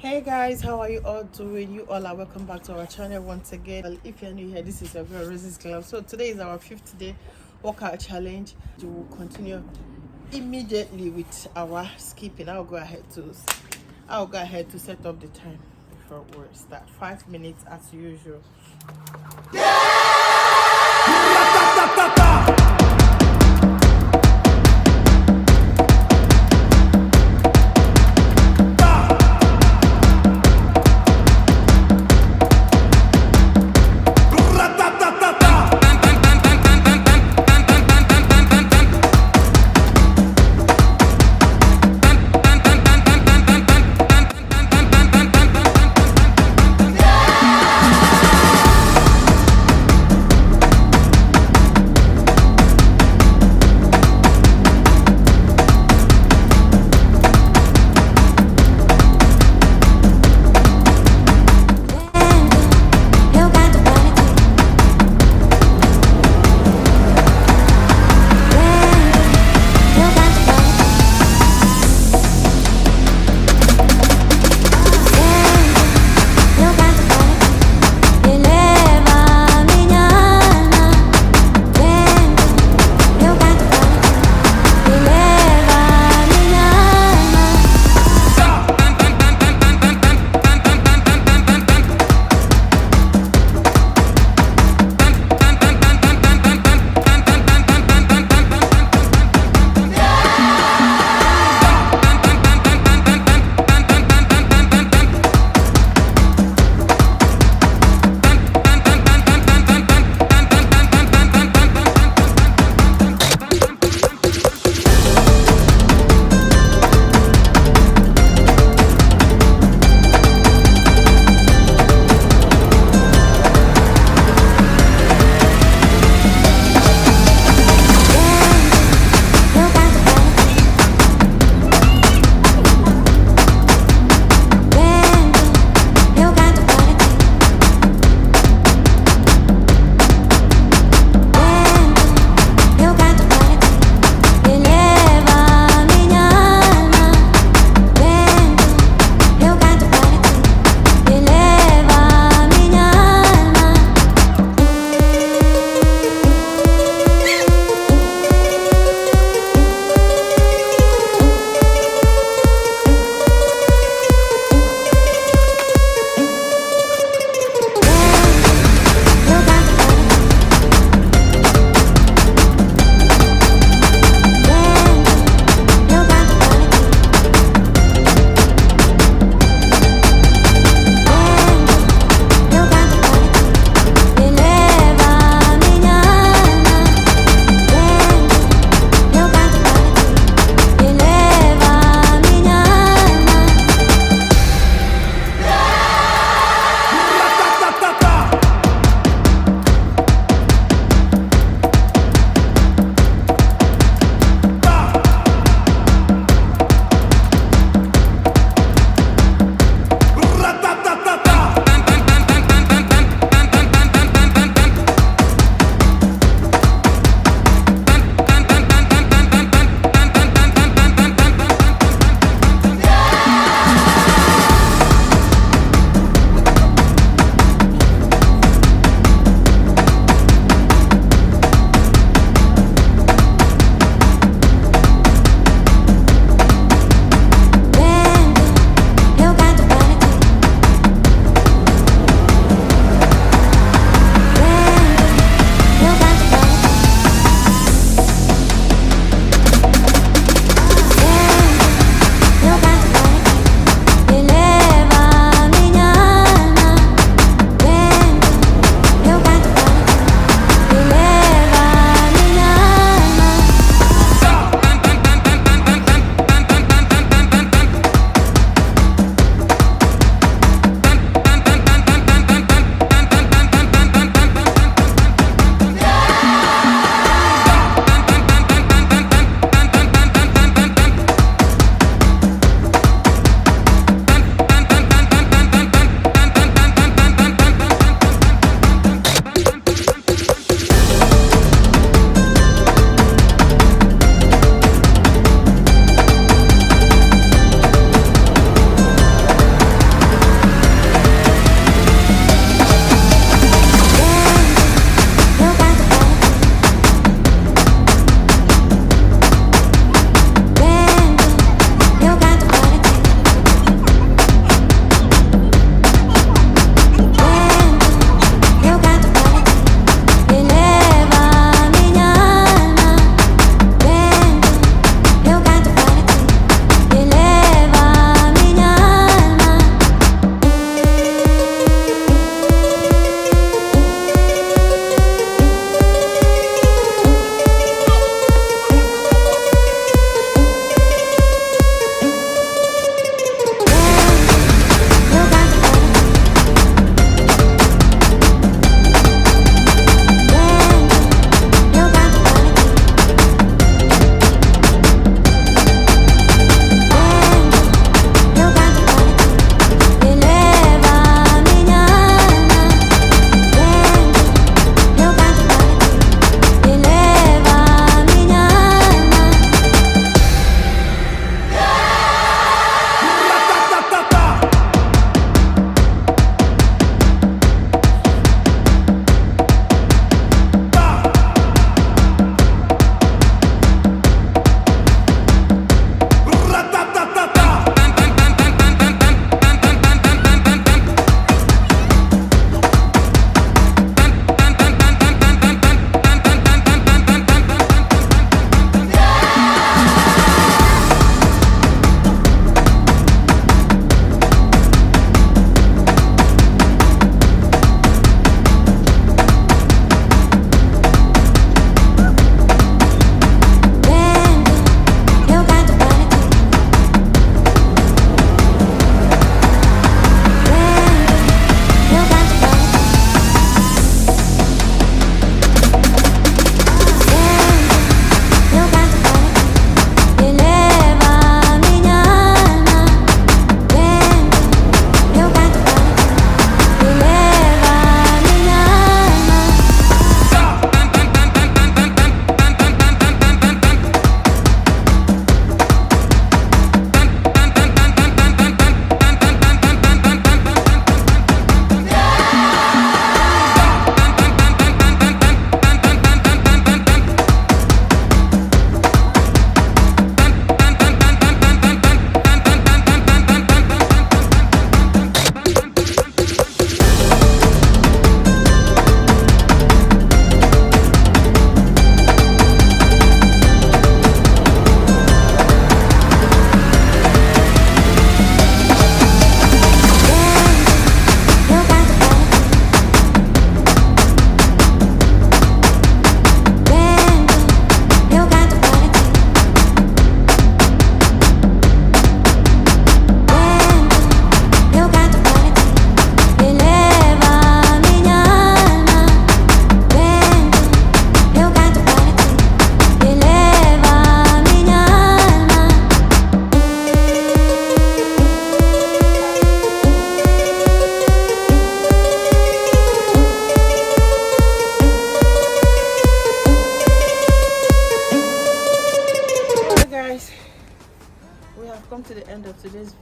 Hey guys, how are you all doing? You all are welcome back to our channel once again. Well, if you're new here, this is your girl RosesGlam. So today is our 5th day workout challenge. We will continue immediately with our skipping. I'll go ahead to set up the time before we start. 5 minutes as usual.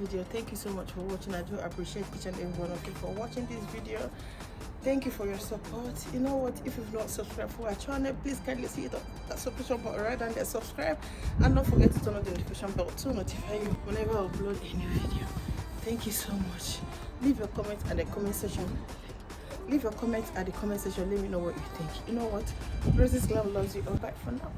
video. Thank you so much for watching. I do appreciate each and every one of you for watching this video. Thank you for your support. You know what, if you've not subscribed for our channel, please kindly see that subscription button right down there, subscribe, and don't forget to turn on the notification bell to notify you whenever I upload any video. Thank you so much. Leave your comments at the comment section. Leave your comments at the comment section. Let me know what you think. You know what, RosesGlam loves you. All right, for now.